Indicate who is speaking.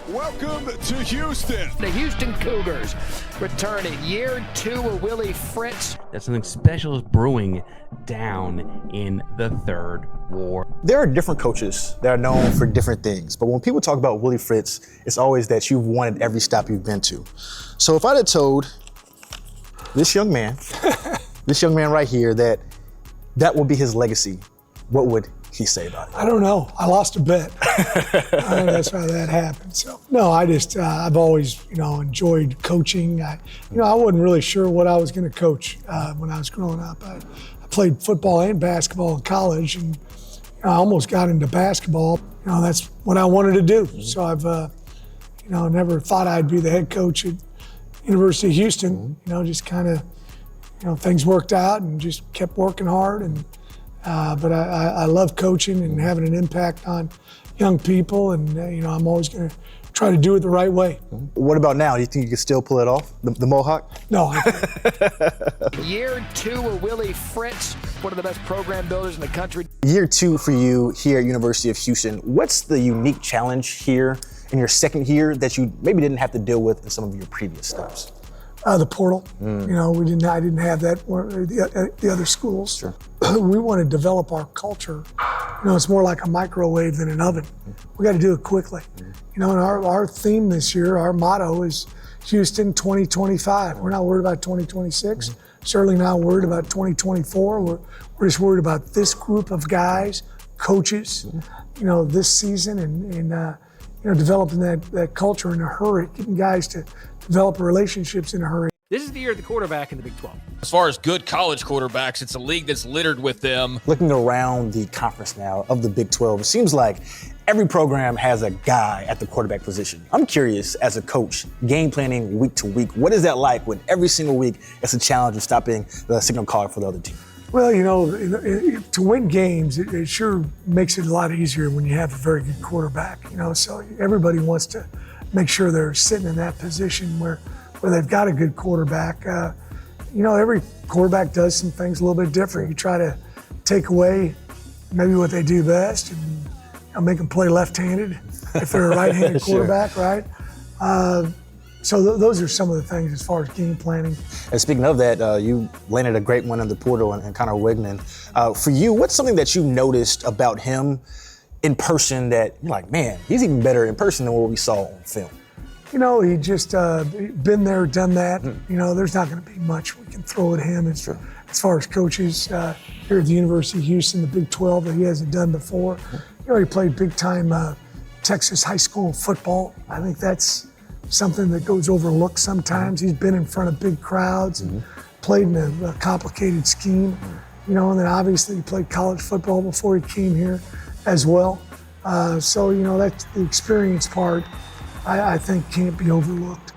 Speaker 1: Welcome to Houston.
Speaker 2: The Houston Cougars return in year 2 of Willie Fritz.
Speaker 3: That something special is brewing down in the third ward.
Speaker 4: There are different coaches that are known for different things, but when people talk about Willie Fritz, it's always that you've won at every stop you've been to. So if I'd have told this young man, right here, that will be his legacy, what would he say about it?
Speaker 5: I don't know. I lost a bet. That's how that happened. So no, I've always, enjoyed coaching. I wasn't really sure what I was going to coach when I was growing up. I played football and basketball in college, and I almost got into basketball. That's what I wanted to do. So I've, never thought I'd be the head coach at University of Houston. Just kind of, things worked out and just kept working hard. And but I love coaching and having an impact on young people, and I'm always going to try to do it the right way.
Speaker 4: What about now? Do you think you can still pull it off, the Mohawk?
Speaker 5: No, I can't.
Speaker 2: Year 2 of Willie Fritz, one of the best program builders in the country.
Speaker 4: Year 2 for you here at University of Houston. What's the unique challenge here in your second year that you maybe didn't have to deal with in some of your previous stops?
Speaker 5: The portal. I didn't have that at the other schools.
Speaker 4: Sure.
Speaker 5: We want to develop our culture. It's more like a microwave than an oven. We got to do it quickly. And our theme this year, our motto is Houston 2025. We're not worried about 2026. Certainly not worried about 2024. We're just worried about this group of guys, coaches, this season, and developing that culture in a hurry, getting guys to develop relationships in a hurry.
Speaker 2: This is the year of the quarterback in the Big 12.
Speaker 6: As far as good college quarterbacks, it's a league that's littered with them.
Speaker 4: Looking around the conference now of the Big 12, it seems like every program has a guy at the quarterback position. I'm curious, as a coach, game planning week to week, what is that like when every single week it's a challenge of stopping the signal caller for the other team?
Speaker 5: Well, to win games, it sure makes it a lot easier when you have a very good quarterback. So everybody wants to make sure they're sitting in that position where they've got a good quarterback. Every quarterback does some things a little bit different. You try to take away maybe what they do best and make them play left-handed if they're a right-handed quarterback, right? So those are some of the things as far as game planning.
Speaker 4: And speaking of that, you landed a great one in the portal and Connor Weigman. For you, what's something that you noticed about him in person that you're like, man, he's even better in person than what we saw on film?
Speaker 5: He just been there, done that. There's not going to be much we can throw at him as far as coaches here at the University of Houston, the Big 12, that he hasn't done before. He played big-time Texas high school football. I think that's something that goes overlooked sometimes. He's been in front of big crowds and played in a complicated scheme. And then obviously he played college football before he came here as well. So that's the experience part, I think can't be overlooked.